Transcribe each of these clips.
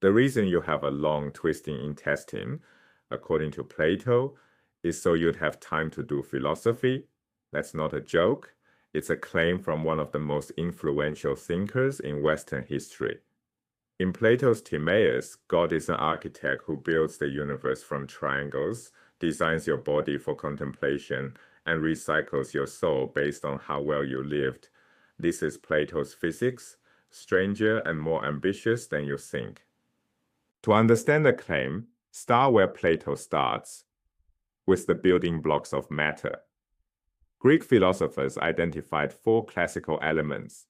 The reason you have a long twisting intestine, according to Plato, is so you'd have time to do philosophy. That's not a joke. It's a claim from one of the most influential thinkers in Western history. In Plato's Timaeus, God is an architect who builds the universe from triangles, designs your body for contemplation, and recycles your soul based on how well you lived. This is Plato's physics, stranger and more ambitious than you think. To understand the claim, start where Plato starts, with the building blocks of matter. Greek philosophers identified 4 classical elements: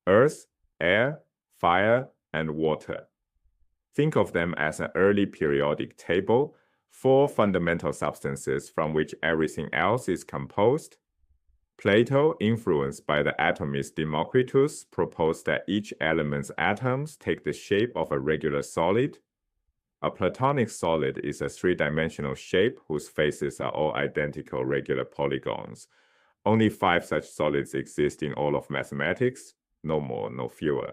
earth, air, fire, and water. Think of them as an early periodic table, 4 fundamental substances from which everything else is composed. Plato, influenced by the atomist Democritus, proposed that each element's atoms take the shape of a regular solid. A Platonic solid is a 3-dimensional shape whose faces are all identical regular polygons. Only 5 such solids exist in all of mathematics, no more, no fewer.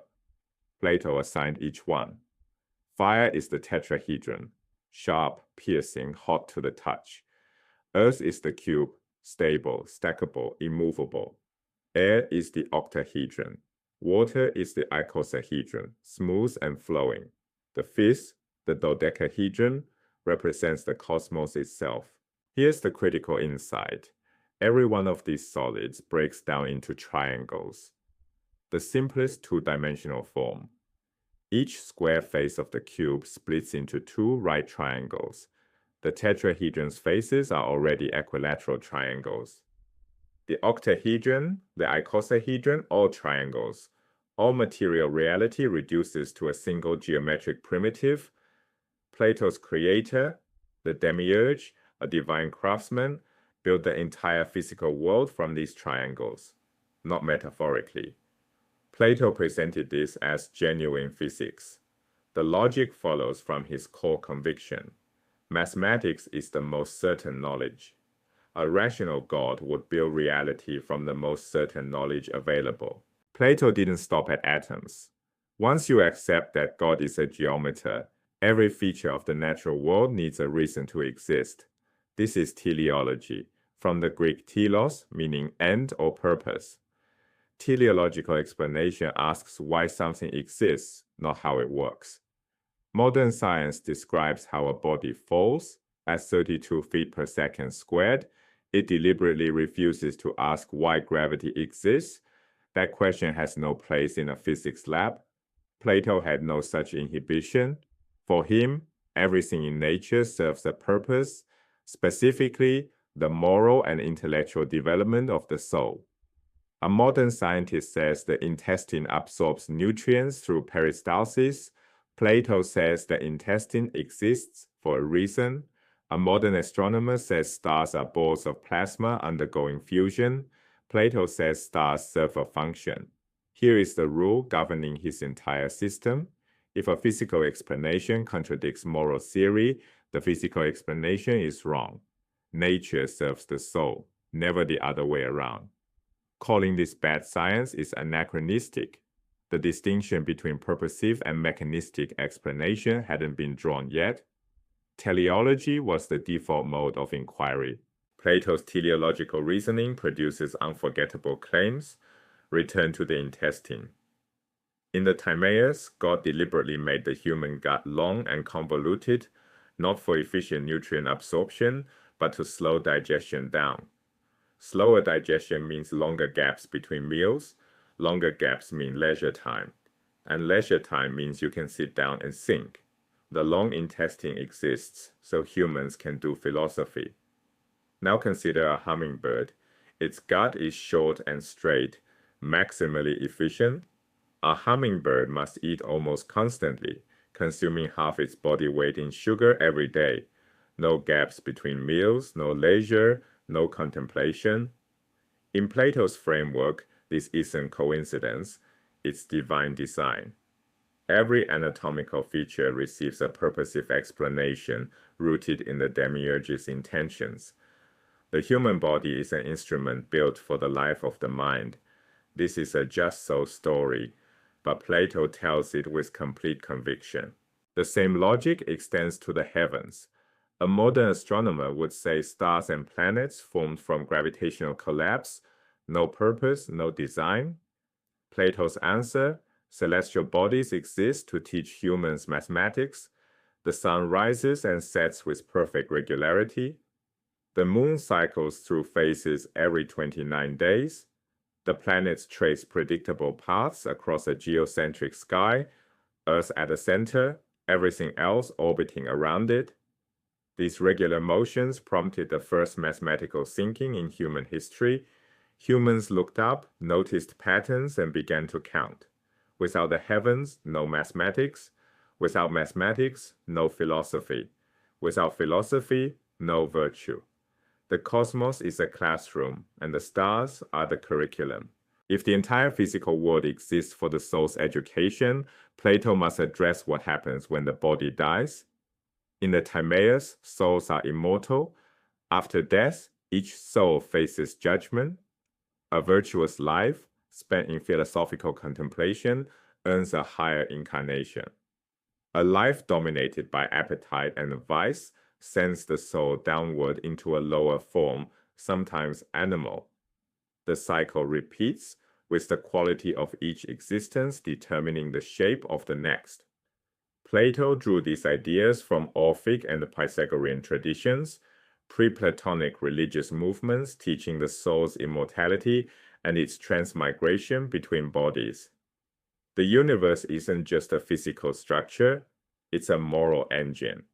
Plato assigned each one. Fire is the tetrahedron, sharp, piercing, hot to the touch. Earth is the cube, stable, stackable, immovable. Air is the octahedron. Water is the icosahedron, smooth and flowing. The fifth, the dodecahedron, represents the cosmos itself. Here's the critical insight. Every one of these solids breaks down into triangles, the simplest 2-dimensional form. Each square face of the cube splits into 2 right triangles. The tetrahedron's faces are already equilateral triangles. The octahedron, the icosahedron, all triangles. All material reality reduces to a single geometric primitive. Plato's creator, the Demiurge, a divine craftsman, built the entire physical world from these triangles, not metaphorically. Plato presented this as genuine physics. The logic follows from his core conviction. Mathematics is the most certain knowledge. A rational God would build reality from the most certain knowledge available. Plato didn't stop at atoms. Once you accept that God is a geometer, every feature of the natural world needs a reason to exist. This is teleology, from the Greek telos, meaning end or purpose. Teleological explanation asks why something exists, not how it works. Modern science describes how a body falls at 32 feet per second squared. It deliberately refuses to ask why gravity exists. That question has no place in a physics lab. Plato had no such inhibition. For him, everything in nature serves a purpose, specifically the moral and intellectual development of the soul. A modern scientist says the intestine absorbs nutrients through peristalsis. Plato says the intestine exists for a reason. A modern astronomer says stars are balls of plasma undergoing fusion. Plato says stars serve a function. Here is the rule governing his entire system. If a physical explanation contradicts moral theory, the physical explanation is wrong. Nature serves the soul, never the other way around. Calling this bad science is anachronistic. The distinction between purposive and mechanistic explanation hadn't been drawn yet. Teleology was the default mode of inquiry. Plato's teleological reasoning produces unforgettable claims. Return to the intestine. In the Timaeus, God deliberately made the human gut long and convoluted, not for efficient nutrient absorption, but to slow digestion down. Slower digestion means longer gaps between meals. Longer gaps mean leisure time. And leisure time means you can sit down and think. The long intestine exists so humans can do philosophy. Now consider a hummingbird. Its gut is short and straight, maximally efficient. A hummingbird must eat almost constantly, consuming half its body weight in sugar every day. No gaps between meals, no leisure, no contemplation. In Plato's framework, this isn't coincidence, it's divine design. Every anatomical feature receives a purposive explanation rooted in the Demiurge's intentions. The human body is an instrument built for the life of the mind. This is a just so story, but Plato tells it with complete conviction. The same logic extends to the heavens. A modern astronomer would say stars and planets formed from gravitational collapse, no purpose, no design. Plato's answer: celestial bodies exist to teach humans mathematics. The sun rises and sets with perfect regularity. The moon cycles through phases every 29 days. The planets trace predictable paths across a geocentric sky, Earth at the center, everything else orbiting around it. These regular motions prompted the first mathematical thinking in human history. Humans looked up, noticed patterns, and began to count. Without the heavens, no mathematics. Without mathematics, no philosophy. Without philosophy, no virtue. The cosmos is a classroom, and the stars are the curriculum. If the entire physical world exists for the soul's education, Plato must address what happens when the body dies. In the Timaeus, souls are immortal. After death, each soul faces judgment. A virtuous life, spent in philosophical contemplation, earns a higher incarnation. A life dominated by appetite and vice sends the soul downward into a lower form, sometimes animal. The cycle repeats, with the quality of each existence determining the shape of the next. Plato drew these ideas from Orphic and the Pythagorean traditions, pre-Platonic religious movements teaching the soul's immortality and its transmigration between bodies. The universe isn't just a physical structure, it's a moral engine.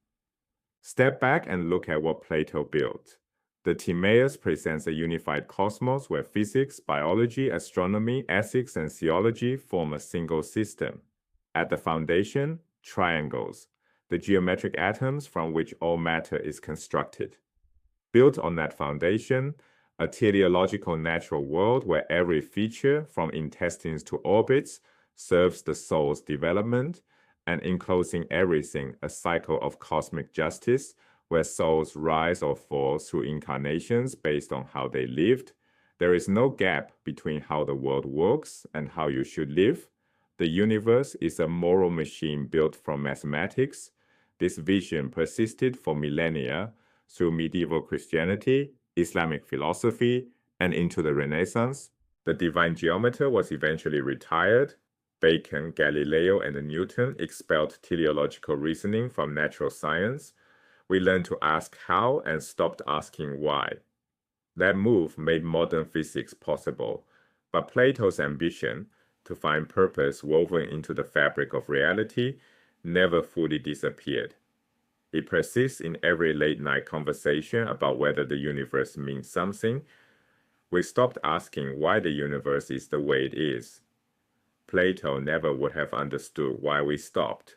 Step back and look at what Plato built. The Timaeus presents a unified cosmos where physics, biology, astronomy, ethics, and theology form a single system. At the foundation, triangles, the geometric atoms from which all matter is constructed. Built on that foundation, a teleological natural world where every feature, from intestines to orbits, serves the soul's development, and enclosing everything, a cycle of cosmic justice where souls rise or fall through incarnations based on how they lived. There is no gap between how the world works and how you should live. The universe is a moral machine built from mathematics. This vision persisted for millennia through medieval Christianity, Islamic philosophy, and into the Renaissance. The divine geometer was eventually retired. Bacon, Galileo, and Newton expelled teleological reasoning from natural science. We learned to ask how and stopped asking why. That move made modern physics possible, but Plato's ambition to find purpose woven into the fabric of reality never fully disappeared. It persists in every late-night conversation about whether the universe means something. We stopped asking why the universe is the way it is. Plato never would have understood why we stopped.